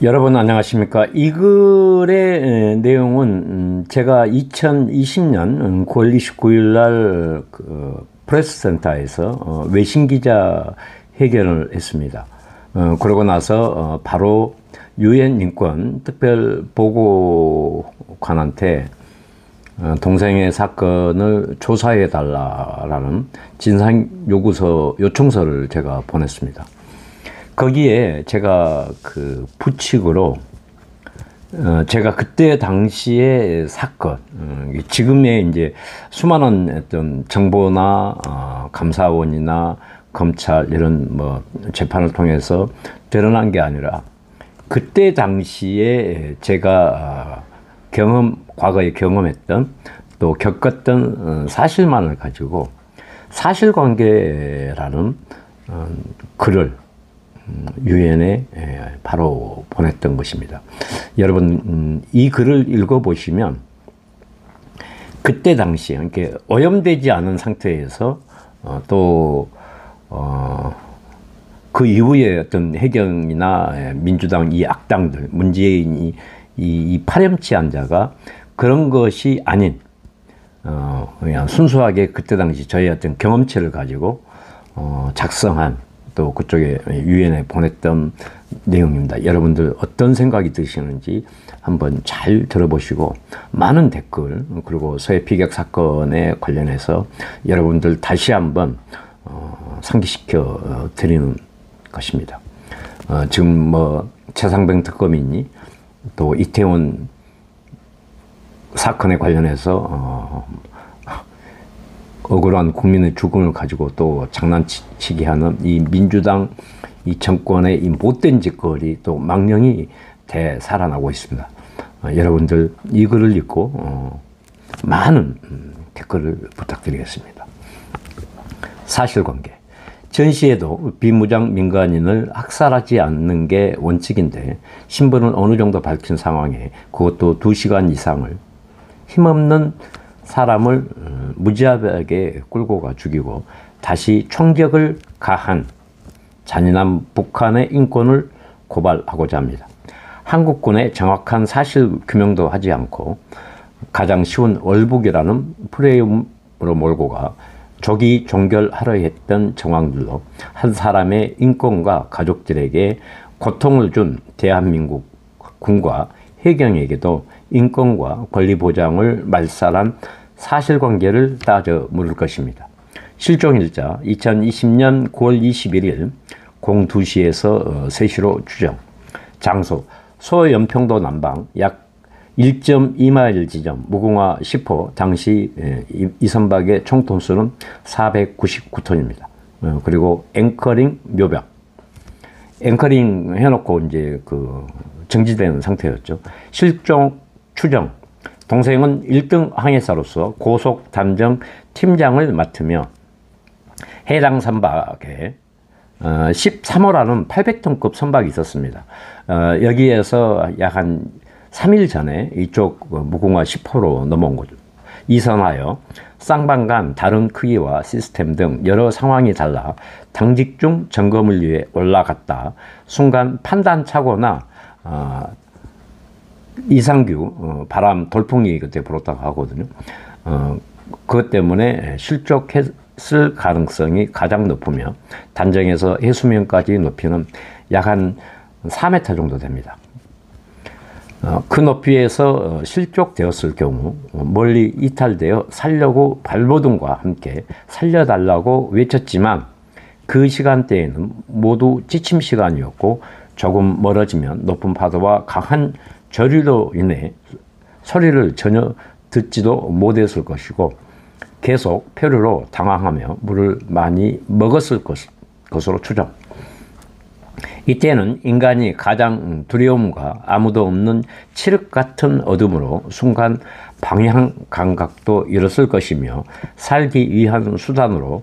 여러분 안녕하십니까. 이 글의 내용은 제가 2020년 9월 29일 날 프레스센터에서 외신기자 회견을 했습니다. 그러고 나서 바로 유엔 인권 특별보고관한테 동생의 사건을 조사해 달라라는 진상 요청서를 제가 보냈습니다. 거기에 제가 그 부칙으로 제가 그때 당시의 사건, 지금의 이제 수많은 어떤 정보나 감사원이나 검찰 이런 뭐 재판을 통해서 드러난 게 아니라 그때 당시에 제가 과거에 경험했던 또 겪었던 사실만을 가지고 사실관계라는 글을 유엔에 바로 보냈던 것입니다. 여러분 이 글을 읽어보시면 그때 당시에 이렇게 오염되지 않은 상태에서 또 그 이후에 어떤 해경이나 민주당 이 악당들 문재인이 이 파렴치한 자가 그런 것이 아닌 그냥 순수하게 그때 당시 저의 어떤 경험치를 가지고 작성한 또 그쪽에 유엔에 보냈던 내용입니다. 여러분들 어떤 생각이 드시는지 한번 잘 들어보시고 많은 댓글 그리고 서해 피격 사건에 관련해서 여러분들 다시 한번 상기시켜 드리는 것입니다. 지금 뭐 최상병 특검이니 또 이태원 사건에 관련해서 억울한 국민의 죽음을 가지고 또 장난치기 하는 이 민주당 이 정권의 이 못된 짓거리 또 망령이 되살아나고 있습니다. 여러분들 이 글을 읽고 많은 댓글을 부탁드리겠습니다. 사실관계. 전시에도 비무장 민간인을 학살하지 않는 게 원칙인데 신분을 어느 정도 밝힌 상황에 그것도 2시간 이상을 힘없는 사람을 무지하게 끌고 가 죽이고 다시 총격을 가한 잔인한 북한의 인권을 고발하고자 합니다. 한국군의 정확한 사실 규명도 하지 않고 가장 쉬운 월북이라는 프레임으로 몰고 가 조기 종결하려 했던 정황들로 한 사람의 인권과 가족들에게 고통을 준 대한민국 군과 해경에게도 인권과 권리 보장을 말살한 사실관계를 따져 물을 것입니다. 실종일자 2020년 9월 21일 02시에서 3시로 추정. 장소 소연평도 남방 약 1.2마일 지점 무궁화 10호 당시 이선박의 총톤수는 499톤입니다. 그리고 앵커링 묘벽. 앵커링 해놓고 이제 그 정지되는 상태였죠. 실종 추정. 동생은 1등 항해사로서 고속 담정 팀장을 맡으며 해당 선박에 13호라는 800톤급 선박이 있었습니다. 여기에서 약 한 3일 전에 이쪽 무궁화 10호로 넘어온 거죠. 이선하여 쌍방간 다른 크기와 시스템 등 여러 상황이 달라 당직 중 점검을 위해 올라갔다. 순간 판단 착오나 이상규 바람 돌풍이 그때 불었다고 하거든요. 그것 때문에 실족했을 가능성이 가장 높으며 단정에서 해수면까지 높이는 약 한 4m 정도 됩니다. 그 높이에서 실족되었을 경우 멀리 이탈되어 살려고 발버둥과 함께 살려달라고 외쳤지만 그 시간대에는 모두 지침 시간이었고 조금 멀어지면 높은 파도와 강한 저류로 인해 소리를 전혀 듣지도 못했을 것이고 계속 표류로 당황하며 물을 많이 먹었을 것으로 추정. 이때는 인간이 가장 두려움과 아무도 없는 칠흑 같은 어둠으로 순간 방향 감각도 잃었을 것이며 살기 위한 수단으로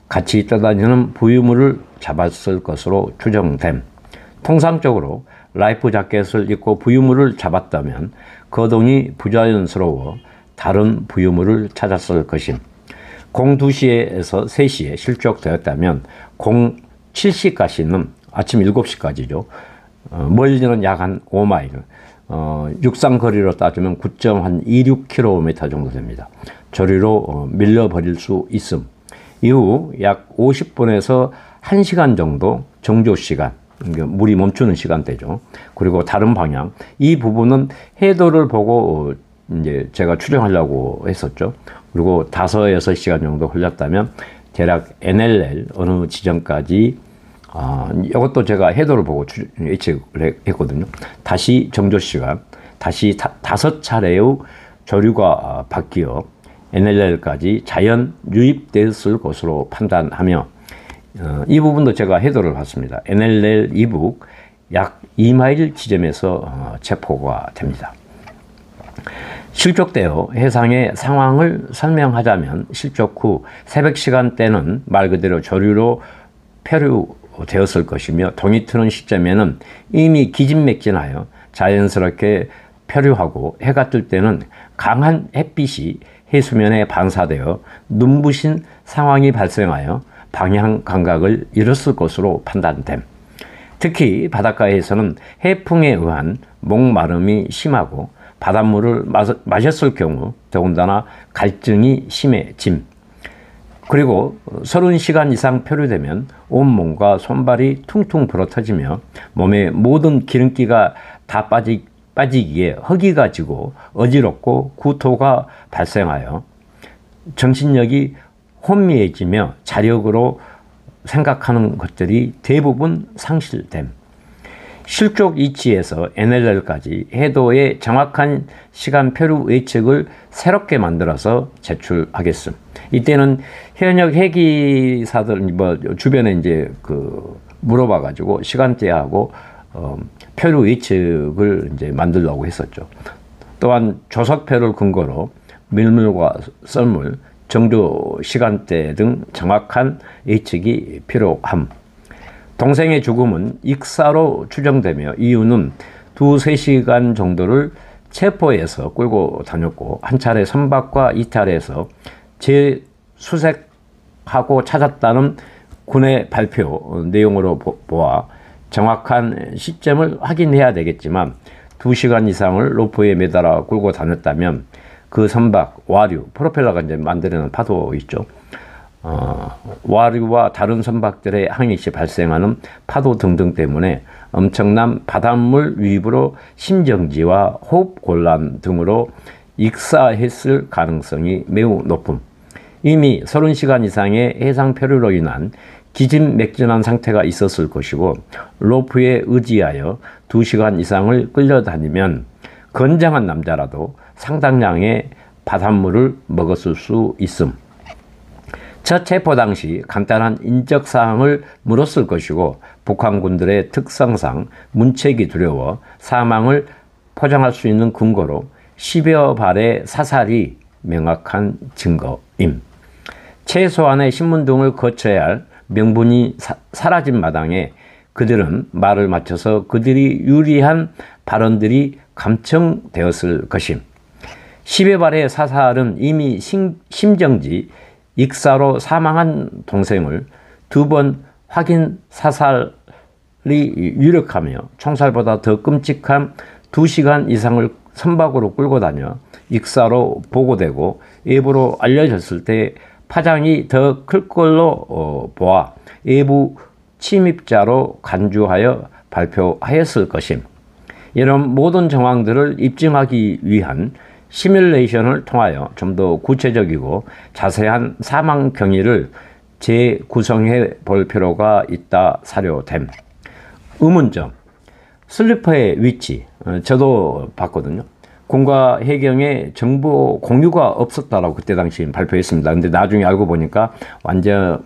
같이 떠다니는 부유물을 잡았을 것으로 추정됨. 통상적으로 라이프 자켓을 입고 부유물을 잡았다면 거동이 부자연스러워 다른 부유물을 찾았을 것임. 02시에서 3시에 실족되었다면 07시까지는 아침 7시까지죠. 멀리는 약 한 5마일, 육상 거리로 따지면 9.26km 정도 됩니다. 저리로 밀려버릴 수 있음. 이후 약 50분에서 1시간 정도 정조시간, 물이 멈추는 시간대죠. 그리고 다른 방향, 이 부분은 해도를 보고 이제 제가 추정하려고 했었죠. 그리고 5-6시간 정도 흘렸다면 대략 NLL 어느 지점까지, 이것도 제가 해도를 보고 예측을 했거든요. 다시 정조시간, 다시 5차례의 조류가 바뀌어 NLL까지 자연 유입됐을 것으로 판단하며, 이 부분도 제가 해도를 봤습니다. NLL 이북 약 2마일 지점에서 체포가 됩니다. 실족되어 해상의 상황을 설명하자면, 실족 후 새벽 시간대는 말 그대로 조류로 표류되었을 것이며, 동이 트는 시점에는 이미 기진맥진하여 자연스럽게 표류하고, 해가 뜰 때는 강한 햇빛이 해수면에 반사되어 눈부신 상황이 발생하여 방향 감각을 잃었을 것으로 판단됨. 특히 바닷가에서는 해풍에 의한 목마름이 심하고 바닷물을 마셨을 경우 더군다나 갈증이 심해짐. 그리고 30시간 이상 표류되면 온몸과 손발이 퉁퉁 불어터지며 몸의 모든 기름기가 다 빠지기에 허기가 지고 어지럽고 구토가 발생하여 정신력이 혼미해지며 자력으로 생각하는 것들이 대부분 상실됨. 실족 이치에서 NLL까지 해도의 정확한 시간 표류 예측을 새롭게 만들어서 제출하겠음. 이때는 현역 해기사들 주변에 이제 물어봐가지고 시간대하고 표류 예측을 이제 만들려고 했었죠. 또한 조석표를 근거로 밀물과 썰물, 정조 시간대 등 정확한 예측이 필요함. 동생의 죽음은 익사로 추정되며, 이유는 2-3시간 정도를 체포해서 끌고 다녔고, 한 차례 선박과 이탈해서 재수색하고 찾았다는 군의 발표 내용으로 보아 정확한 시점을 확인해야 되겠지만, 2시간 이상을 로프에 매달아 끌고 다녔다면 그 선박, 와류, 프로펠러가 이제 만들어내는 파도 있죠. 와류와 다른 선박들의 항해 시 발생하는 파도 등등 때문에 엄청난 바닷물 유입으로 심정지와 호흡 곤란 등으로 익사했을 가능성이 매우 높음. 이미 30시간 이상의 해상 표류로 인한 기진맥진한 상태가 있었을 것이고, 로프에 의지하여 2시간 이상을 끌려다니면 건장한 남자라도 상당량의 바닷물을 먹었을 수 있음. 첫 체포 당시 간단한 인적사항을 물었을 것이고, 북한군들의 특성상 문책이 두려워 사망을 포장할 수 있는 근거로 10여 발의 사살이 명확한 증거임. 최소한의 신문 등을 거쳐야 할 명분이 사라진 마당에 그들은 말을 맞춰서 그들이 유리한 발언들이 감청되었을 것임. 10여 발의 사살은 이미 심정지 익사로 사망한 동생을 2번 확인 사살이 유력하며, 총살보다 더 끔찍한 2시간 이상을 선박으로 끌고 다녀 익사로 보고되고 외부로 알려졌을 때 파장이 더 클 걸로 보아 외부 침입자로 간주하여 발표하였을 것임. 이런 모든 정황들을 입증하기 위한 시뮬레이션을 통하여 좀 더 구체적이고 자세한 사망 경위를 재구성해 볼 필요가 있다 사료됨. 의문점, 슬리퍼의 위치, 저도 봤거든요. 군과 해경에 정보 공유가 없었다라고 그때 당시 발표했습니다. 근데 나중에 알고 보니까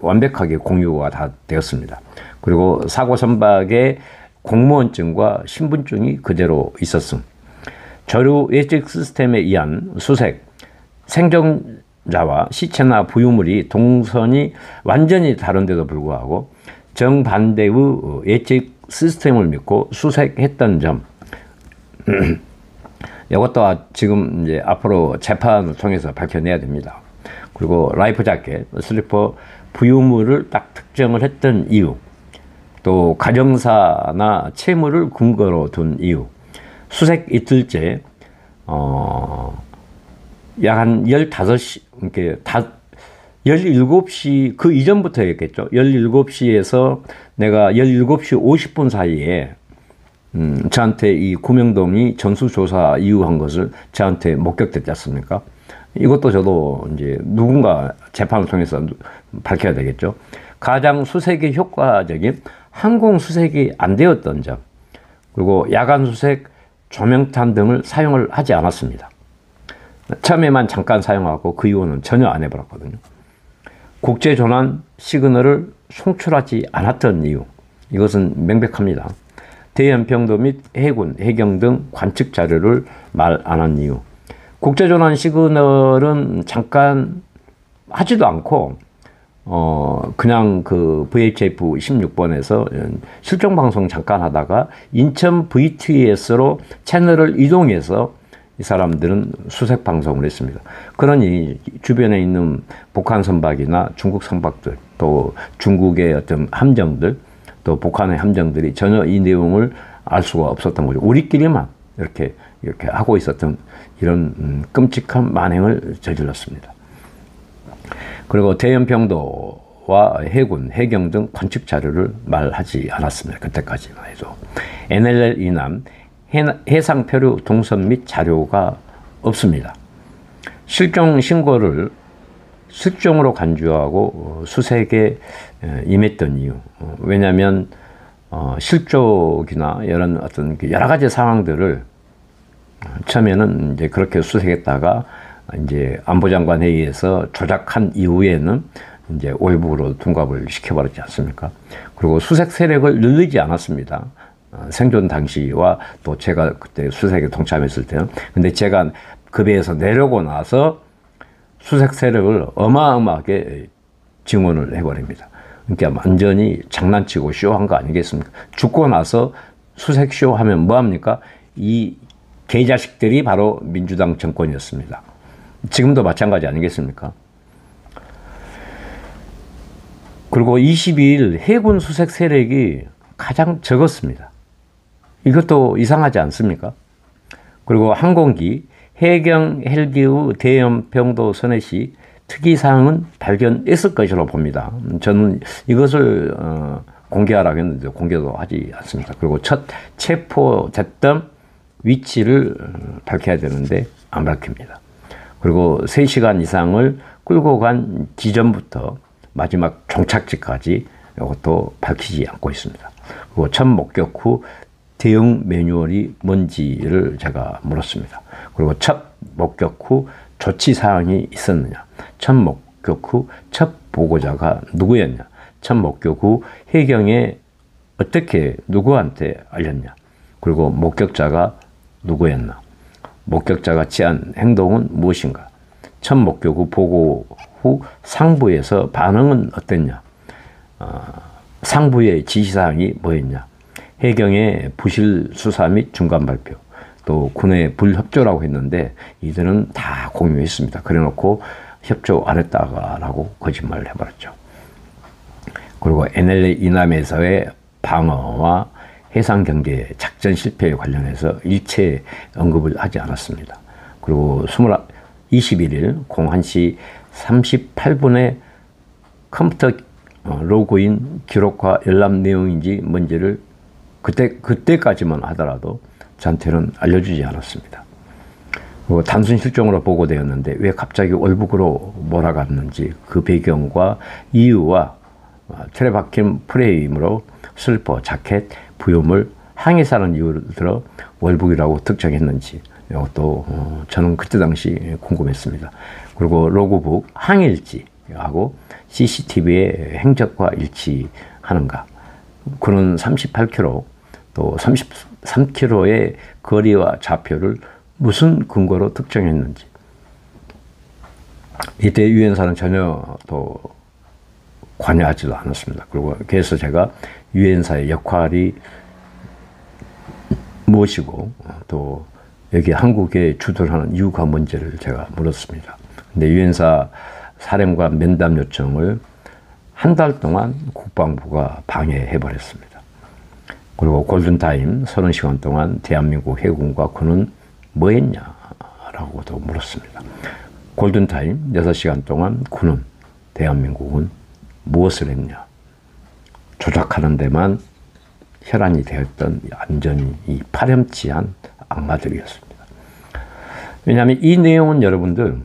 완벽하게 공유가 다 되었습니다. 그리고 사고 선박에 공무원증과 신분증이 그대로 있었음. 조류 예측 시스템에 의한 수색, 생존자와 시체나 부유물이 동선이 완전히 다른데도 불구하고 정반대의 예측 시스템을 믿고 수색했던 점, 이것도 지금 이제 앞으로 재판을 통해서 밝혀내야 됩니다. 그리고 라이프 자켓, 슬리퍼 부유물을 딱 특정을 했던 이유, 또 가정사나 채무를 근거로 둔 이유, 수색 이틀째 약 한 15시, 이렇게 17시, 그 이전부터였겠죠. 17시에서 내가 17시 50분 사이에 저한테 이 구명동이 전수조사 이유한 것을 저한테 목격됐지 않습니까? 이것도 저도 이제 누군가 재판을 통해서 밝혀야 되겠죠. 가장 수색이 효과적인 항공 수색이 안 되었던 점, 그리고 야간 수색, 조명탄 등을 사용을 하지 않았습니다. 처음에만 잠깐 사용하고 그 이후는 전혀 안 해버렸거든요. 국제조난 시그널을 송출하지 않았던 이유, 이것은 명백합니다. 대연평도 및 해군, 해경 등 관측 자료를 말 안 한 이유. 국제조난 시그널은 잠깐 하지도 않고 그냥 그 VHF 16번에서 실종방송 잠깐 하다가 인천 VTS로 채널을 이동해서 이 사람들은 수색 방송을 했습니다. 그러니 주변에 있는 북한 선박이나 중국 선박들, 또 중국의 어떤 함정들, 또 북한의 함정들이 전혀 이 내용을 알 수가 없었던 거죠. 우리끼리만 이렇게 하고 있었던 이런 끔찍한 만행을 저질렀습니다. 그리고 대연평도와 해군, 해경 등 관측 자료를 말하지 않았습니다. 그때까지만 해도. NLL 이남 해상 표류 동선 및 자료가 없습니다. 실종 신고를 실종으로 간주하고 수색에 임했던 이유. 왜냐하면 실족이나 이런 어떤 여러 가지 상황들을 처음에는 이제 그렇게 수색했다가 이제 안보장관 회의에서 조작한 이후에는 이제 올북으로 둔갑을 시켜버렸지 않습니까? 그리고 수색 세력을 늘리지 않았습니다. 생존 당시와 또 제가 그때 수색에 동참했을 때는. 근데 제가 급여에서 내려오고 나서 수색 세력을 어마어마하게 증원을 해버립니다. 그러니까 완전히 장난치고 쇼한 거 아니겠습니까? 죽고 나서 수색 쇼 하면 뭐합니까? 이 개자식들이 바로 민주당 정권이었습니다. 지금도 마찬가지 아니겠습니까? 그리고 22일 해군 수색 세력이 가장 적었습니다. 이것도 이상하지 않습니까? 그리고 항공기, 해경 헬기의 대연평도 선회 시 특이사항은 발견했을 것으로 봅니다. 저는 이것을 공개하라고 했는데 공개도 하지 않습니다. 그리고 첫 체포됐던 위치를 밝혀야 되는데 안 밝힙니다. 그리고 3시간 이상을 끌고 간 지점부터 마지막 종착지까지 이것도 밝히지 않고 있습니다. 그리고 첫 목격 후 대응 매뉴얼이 뭔지를 제가 물었습니다. 그리고 첫 목격 후 조치 사항이 있었느냐, 첫 목격 후 첫 보고자가 누구였냐, 첫 목격 후 해경에 어떻게 누구한테 알렸냐, 그리고 목격자가 누구였나, 목격자가 취한 행동은 무엇인가, 첫 목격 후 보고 후 상부에서 반응은 어땠냐, 상부의 지시사항이 뭐였냐, 해경의 부실 수사 및 중간 발표, 또 군의 불협조라고 했는데 이들은 다 공유했습니다. 그래놓고 협조 안 했다라고 거짓말을 해버렸죠. 그리고 NLL 이남에서의 방어와 해상경계 작전 실패에 관련해서 일체 언급을 하지 않았습니다. 그리고 21일 01시 38분에 컴퓨터 로그인 기록과 열람 내용인지 뭔지를 그때까지만 하더라도 저한테는 알려주지 않았습니다. 그리고 단순 실종으로 보고되었는데 왜 갑자기 월북으로 몰아갔는지 그 배경과 이유와 틀에 박힌 프레임으로 슬퍼, 자켓, 부유물, 항해사는 이유를 들어 월북이라고 특정했는지 이것도 저는 그때 당시 궁금했습니다. 그리고 로그북 항일지하고 CCTV의 행적과 일치하는가, 그는 38km 또 33km의 거리와 좌표를 무슨 근거로 특정했는지 이때 유엔사는 전혀 또 관여하지도 않았습니다. 그리고 그래서 제가 유엔사의 역할이 무엇이고 또 여기 한국에 주둔하는 이유가 뭔지를 제가 물었습니다. 근데 유엔사 사령관 면담 요청을 한 달 동안 국방부가 방해해버렸습니다. 그리고 골든타임 30시간 동안 대한민국 해군과 군은 뭐 했냐라고도 물었습니다. 골든타임 6시간 동안 군은, 대한민국은 무엇을 했냐. 조작하는 데만 혈안이 되었던 완전히 이 파렴치한 악마들이었습니다. 왜냐하면 이 내용은 여러분들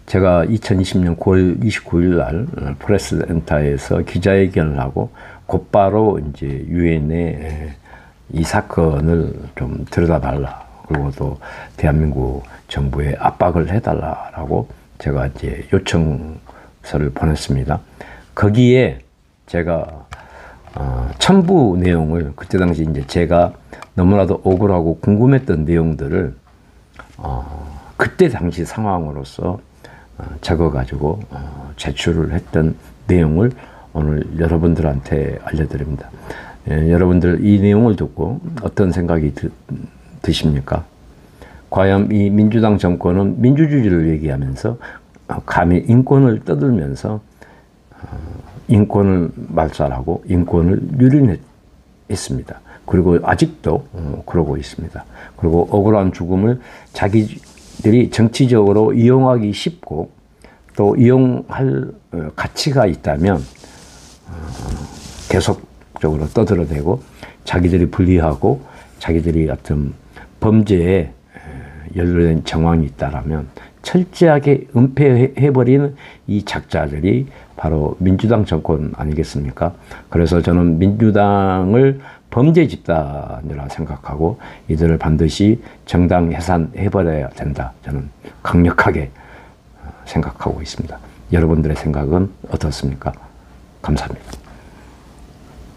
제가 2020년 9월 29일 날 프레스센터에서 기자회견을 하고 곧바로 이제 유엔에 이 사건을 좀 들여다달라, 그리고 또 대한민국 정부에 압박을 해달라라고 제가 이제 요청서를 보냈습니다. 거기에 제가 첨부 내용을, 그때 당시 이제 제가 너무나도 억울하고 궁금했던 내용들을 그때 당시 상황으로서 적어가지고 제출을 했던 내용을 오늘 여러분들한테 알려드립니다. 여러분들 이 내용을 듣고 어떤 생각이 드십니까? 과연 이 민주당 정권은 민주주의를 얘기하면서 감히 인권을 떠들면서 인권을 말살하고 인권을 유린했습니다. 그리고 아직도 그러고 있습니다. 그리고 억울한 죽음을 자기들이 정치적으로 이용하기 쉽고 또 이용할 가치가 있다면 계속적으로 떠들어대고 자기들이 불리하고 자기들이 같은 범죄에 연루된 정황이 있다라면 철저하게 은폐해버리는 이 작자들이 바로 민주당 정권 아니겠습니까? 그래서 저는 민주당을 범죄 집단이라 생각하고 이들을 반드시 정당 해산해버려야 된다. 저는 강력하게 생각하고 있습니다. 여러분들의 생각은 어떻습니까? 감사합니다.